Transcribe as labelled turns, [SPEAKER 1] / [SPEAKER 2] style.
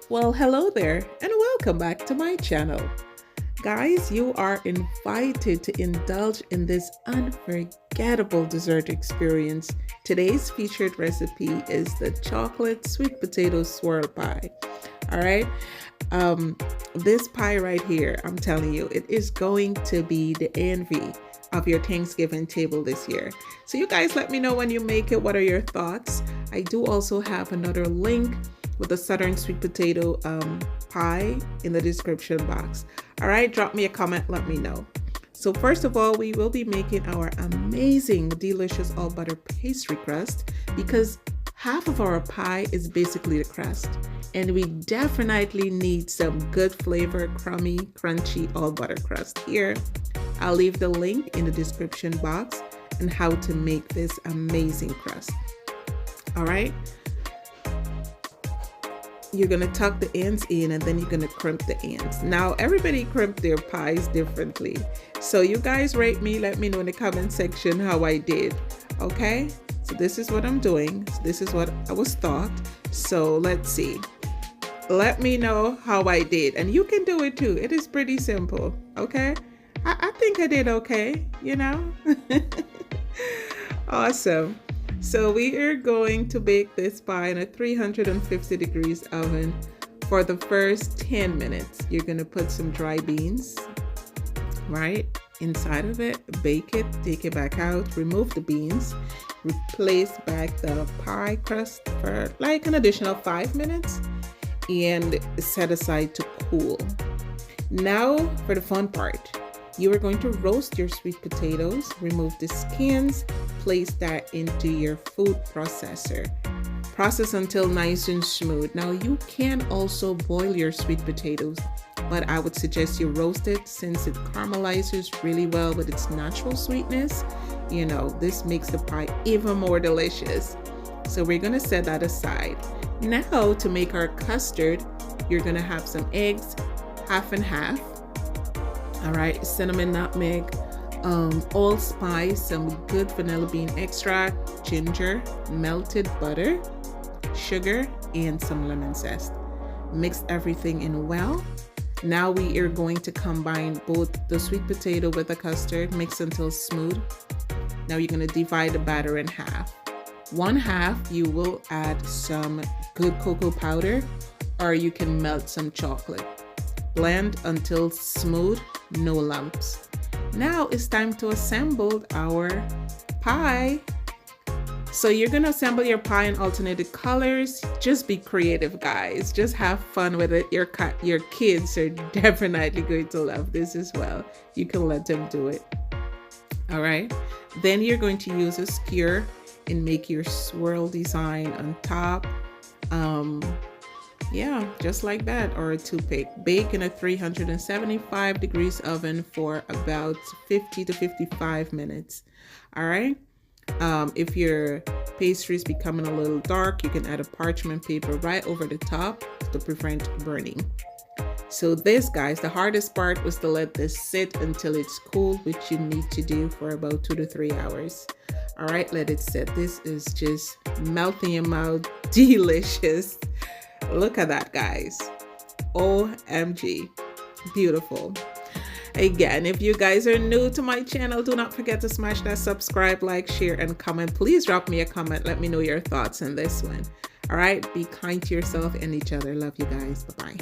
[SPEAKER 1] Well, hello there, and welcome back to my channel. Guys, you are invited to indulge in this unforgettable dessert experience. Today's featured recipe is the chocolate sweet potato swirl pie. All right. This pie right here, I'm telling you, it is going to be the envy of your Thanksgiving table this year. So you guys let me know when you make it. What are your thoughts? I do also have another link with the southern sweet potato pie in the description box. All right, drop me a comment, let me know. So first of all, we will be making our amazing, delicious all butter pastry crust because half of our pie is basically the crust. And we definitely need some good flavor, crummy, crunchy all butter crust here. I'll leave the link in the description box and how to make this amazing crust. All right. You're gonna tuck the ends in and then you're gonna crimp the ends. Now, everybody crimp their pies differently. So you guys rate me, let me know in the comment section how I did, okay? So this is what I'm doing. This is what I was taught. So let's see. Let me know how I did. And you can do it too. It is pretty simple, okay? I think I did okay, you know? Awesome. So we are going to bake this pie in a 350 degrees oven for the first 10 minutes. You're gonna put some dry beans, right, inside of it, bake it, take it back out, remove the beans, replace back the pie crust for like an additional 5 minutes and set aside to cool. Now for the fun part. You are going to roast your sweet potatoes, remove the skins, place that into your food processor. Process until nice and smooth. Now you can also boil your sweet potatoes, but I would suggest you roast it since it caramelizes really well with its natural sweetness. You know, this makes the pie even more delicious. So we're gonna set that aside. Now to make our custard, you're gonna have some eggs, half and half. All right, cinnamon, nutmeg, allspice, some good vanilla bean extract, ginger, melted butter, sugar, and some lemon zest. Mix everything in well. Now we are going to combine both the sweet potato with the custard, mix until smooth. Now you're gonna divide the batter in half. One half, you will add some good cocoa powder, or you can melt some chocolate. Blend until smooth, no lumps. Now it's time to assemble our pie. So you're gonna assemble your pie in alternated colors. Just be creative, guys. Just have fun with it. Your kids are definitely going to love this as well. You can let them do it. All right. Then you're going to use a skewer and make your swirl design on top. Yeah, just like that, or a toothpick. Bake in a 375 degrees oven for about 50 to 55 minutes. All right. If your pastry is becoming a little dark, you can add a parchment paper right over the top to prevent burning. So this, guys, the hardest part was to let this sit until it's cool, which you need to do for about 2 to 3 hours. All right, let it sit. This is just melting in your mouth, delicious. Look at that, guys. OMG. Beautiful. Again, if you guys are new to my channel, do not forget to smash that subscribe, like, share, and comment. Please drop me a comment. Let me know your thoughts on this one. All right. Be kind to yourself and each other. Love you guys. Bye-bye.